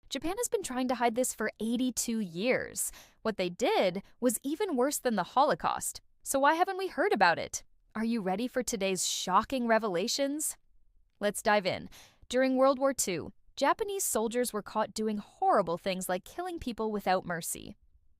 Japan has been trying to hide this for 82 years. What they did was even worse than the Holocaust. So why haven't we heard about it? Are you ready for today's shocking revelations? Let's dive in. During World War II, Japanese soldiers were caught doing horrible things like killing people without mercy.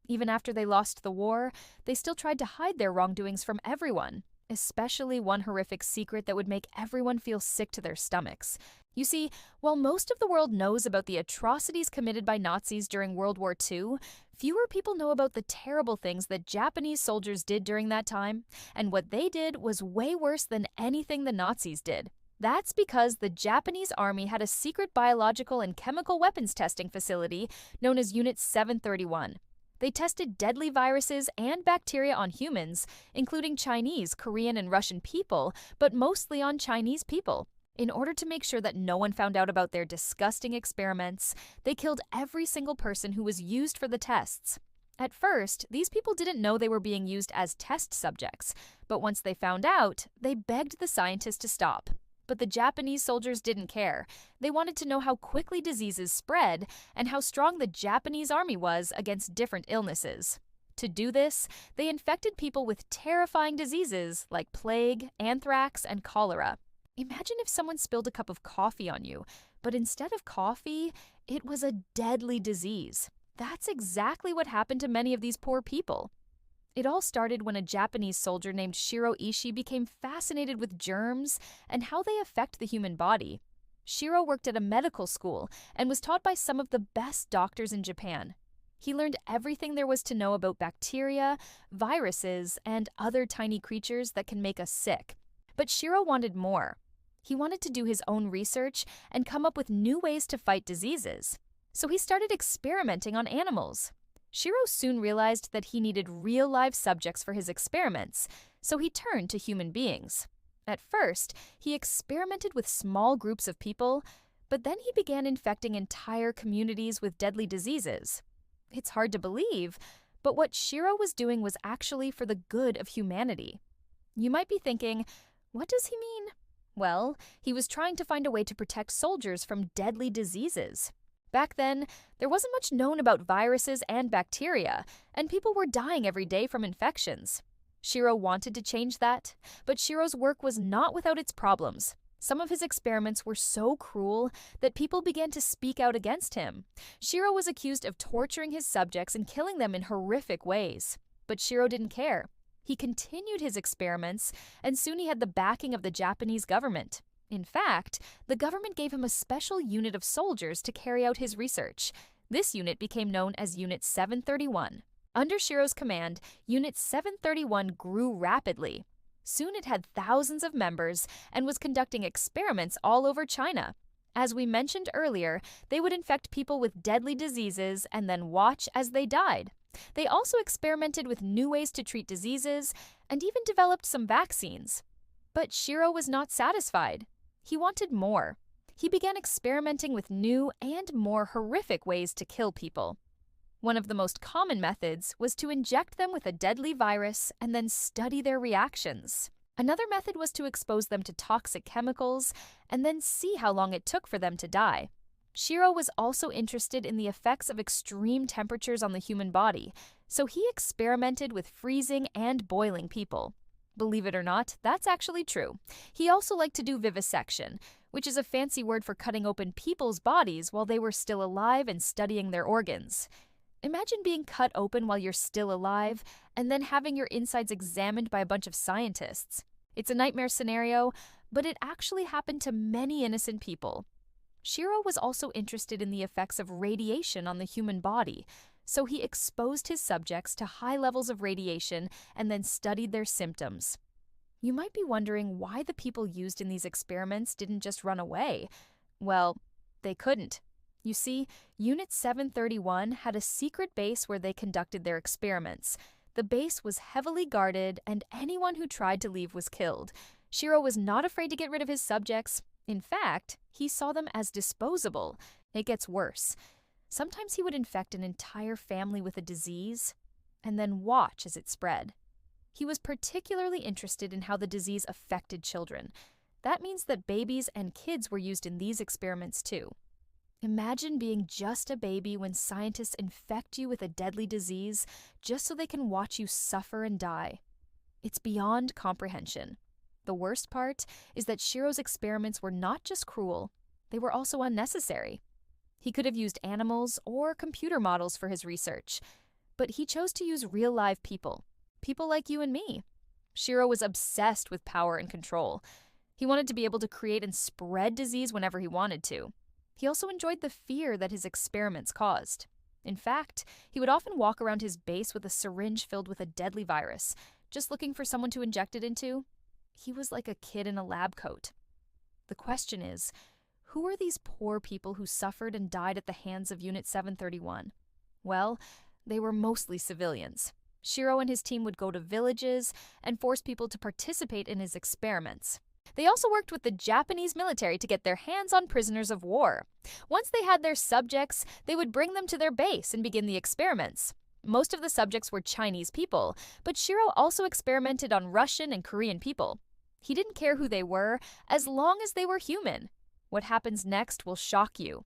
Even after they lost the war, they still tried to hide their wrongdoings from everyone, especially one horrific secret that would make everyone feel sick to their stomachs. You see, while most of the world knows about the atrocities committed by Nazis during World War II, fewer people know about the terrible things that Japanese soldiers did during that time, and what they did was way worse than anything the Nazis did. That's because the Japanese army had a secret biological and chemical weapons testing facility known as Unit 731. They tested deadly viruses and bacteria on humans, including Chinese, Korean, and Russian people, but mostly on Chinese people. In order to make sure that no one found out about their disgusting experiments, they killed every single person who was used for the tests. At first, these people didn't know they were being used as test subjects, but once they found out, they begged the scientists to stop. But the Japanese soldiers didn't care. They wanted to know how quickly diseases spread and how strong the Japanese army was against different illnesses. To do this, they infected people with terrifying diseases like plague, anthrax, and cholera. Imagine if someone spilled a cup of coffee on you, but instead of coffee, it was a deadly disease. That's exactly what happened to many of these poor people. It all started when a Japanese soldier named Shiro Ishii became fascinated with germs and how they affect the human body. Shiro worked at a medical school and was taught by some of the best doctors in Japan. He learned everything there was to know about bacteria, viruses, and other tiny creatures that can make us sick. But Shiro wanted more. He wanted to do his own research and come up with new ways to fight diseases. So he started experimenting on animals. Shiro soon realized that he needed real live subjects for his experiments, so he turned to human beings. At first, he experimented with small groups of people, but then he began infecting entire communities with deadly diseases. It's hard to believe, but what Shiro was doing was actually for the good of humanity. You might be thinking, what does he mean? Well, he was trying to find a way to protect soldiers from deadly diseases. Back then, there wasn't much known about viruses and bacteria, and people were dying every day from infections. Shiro wanted to change that, but Shiro's work was not without its problems. Some of his experiments were so cruel that people began to speak out against him. Shiro was accused of torturing his subjects and killing them in horrific ways. But Shiro didn't care. He continued his experiments, and soon he had the backing of the Japanese government. In fact, the government gave him a special unit of soldiers to carry out his research. This unit became known as Unit 731. Under Shiro's command, Unit 731 grew rapidly. Soon it had thousands of members and was conducting experiments all over China. As we mentioned earlier, they would infect people with deadly diseases and then watch as they died. They also experimented with new ways to treat diseases and even developed some vaccines. But Shiro was not satisfied. He wanted more. He began experimenting with new and more horrific ways to kill people. One of the most common methods was to inject them with a deadly virus and then study their reactions. Another method was to expose them to toxic chemicals and then see how long it took for them to die. Shiro was also interested in the effects of extreme temperatures on the human body, so he experimented with freezing and boiling people. Believe it or not, that's actually true. He also liked to do vivisection, which is a fancy word for cutting open people's bodies while they were still alive and studying their organs. Imagine being cut open while you're still alive and then having your insides examined by a bunch of scientists. It's a nightmare scenario, but it actually happened to many innocent people. Shiro was also interested in the effects of radiation on the human body, so he exposed his subjects to high levels of radiation and then studied their symptoms. You might be wondering why the people used in these experiments didn't just run away. Well, they couldn't. You see, Unit 731 had a secret base where they conducted their experiments. The base was heavily guarded, and anyone who tried to leave was killed. Shiro was not afraid to get rid of his subjects. In fact, he saw them as disposable. It gets worse. Sometimes he would infect an entire family with a disease and then watch as it spread. He was particularly interested in how the disease affected children. That means that babies and kids were used in these experiments too. Imagine being just a baby when scientists infect you with a deadly disease just so they can watch you suffer and die. It's beyond comprehension. The worst part is that Shiro's experiments were not just cruel, they were also unnecessary. He could have used animals or computer models for his research, but he chose to use real live people, people like you and me. Shiro was obsessed with power and control. He wanted to be able to create and spread disease whenever he wanted to. He also enjoyed the fear that his experiments caused. In fact, he would often walk around his base with a syringe filled with a deadly virus, just looking for someone to inject it into. He was like a kid in a lab coat. The question is, who are these poor people who suffered and died at the hands of Unit 731? Well, they were mostly civilians. Shiro and his team would go to villages and force people to participate in his experiments. They also worked with the Japanese military to get their hands on prisoners of war. Once they had their subjects, they would bring them to their base and begin the experiments. Most of the subjects were Chinese people, but Shiro also experimented on Russian and Korean people. He didn't care who they were, as long as they were human. What happens next will shock you.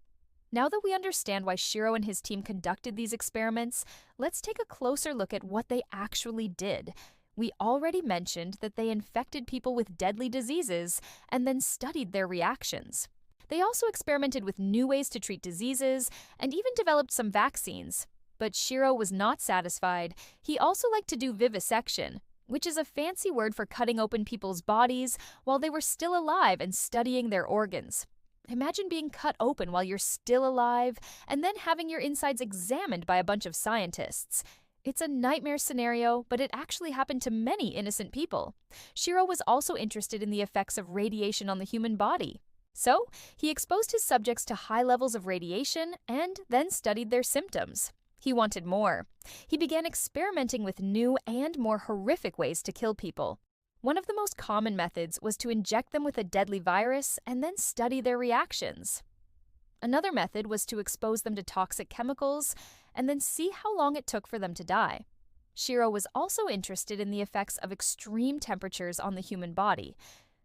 Now that we understand why Shiro and his team conducted these experiments, let's take a closer look at what they actually did. We already mentioned that they infected people with deadly diseases and then studied their reactions. They also experimented with new ways to treat diseases and even developed some vaccines. But Shiro was not satisfied. He also liked to do vivisection, which is a fancy word for cutting open people's bodies while they were still alive and studying their organs. Imagine being cut open while you're still alive and then having your insides examined by a bunch of scientists. It's a nightmare scenario, but it actually happened to many innocent people. Shiro was also interested in the effects of radiation on the human body. So, he exposed his subjects to high levels of radiation and then studied their symptoms. He wanted more. He began experimenting with new and more horrific ways to kill people. One of the most common methods was to inject them with a deadly virus and then study their reactions. Another method was to expose them to toxic chemicals and then see how long it took for them to die. Shiro was also interested in the effects of extreme temperatures on the human body,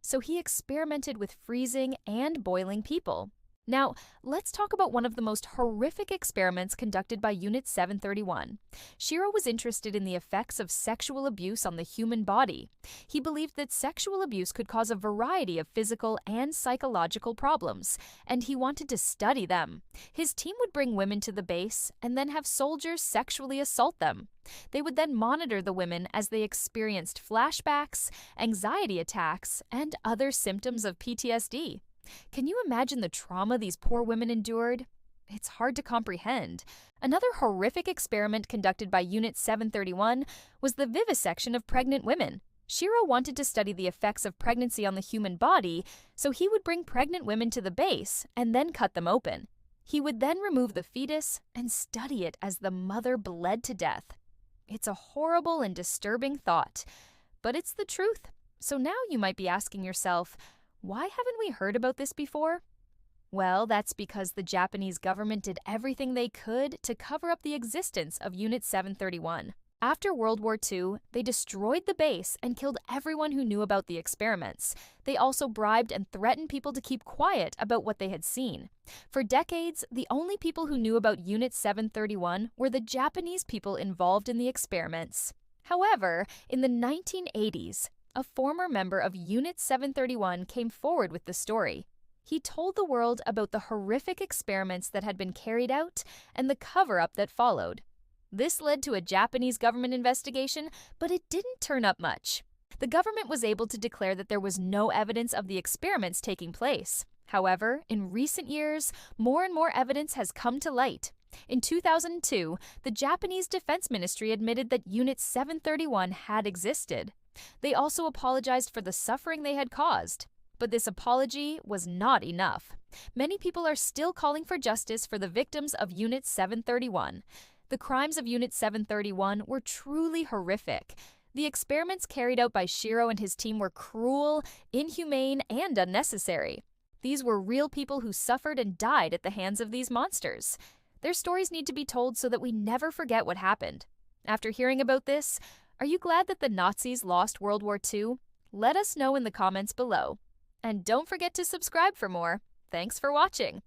so he experimented with freezing and boiling people. Now, let's talk about one of the most horrific experiments conducted by Unit 731. Shiro was interested in the effects of sexual abuse on the human body. He believed that sexual abuse could cause a variety of physical and psychological problems, and he wanted to study them. His team would bring women to the base and then have soldiers sexually assault them. They would then monitor the women as they experienced flashbacks, anxiety attacks, and other symptoms of PTSD. Can you imagine the trauma these poor women endured? It's hard to comprehend. Another horrific experiment conducted by Unit 731 was the vivisection of pregnant women. Shiro wanted to study the effects of pregnancy on the human body, so he would bring pregnant women to the base and then cut them open. He would then remove the fetus and study it as the mother bled to death. It's a horrible and disturbing thought, but it's the truth. So now you might be asking yourself, why haven't we heard about this before? Well, that's because the Japanese government did everything they could to cover up the existence of Unit 731. After World War II, they destroyed the base and killed everyone who knew about the experiments. They also bribed and threatened people to keep quiet about what they had seen. For decades, the only people who knew about Unit 731 were the Japanese people involved in the experiments. However, in the 1980s, a former member of Unit 731 came forward with the story. He told the world about the horrific experiments that had been carried out and the cover-up that followed. This led to a Japanese government investigation, but it didn't turn up much. The government was able to declare that there was no evidence of the experiments taking place. However, in recent years, more and more evidence has come to light. In 2002, the Japanese Defense Ministry admitted that Unit 731 had existed. They also apologized for the suffering they had caused. But this apology was not enough. Many people are still calling for justice for the victims of Unit 731. The crimes of Unit 731 were truly horrific. The experiments carried out by Shiro and his team were cruel, inhumane, and unnecessary. These were real people who suffered and died at the hands of these monsters. Their stories need to be told so that we never forget what happened. After hearing about this, are you glad that the Nazis lost World War II? Let us know in the comments below. And don't forget to subscribe for more. Thanks for watching.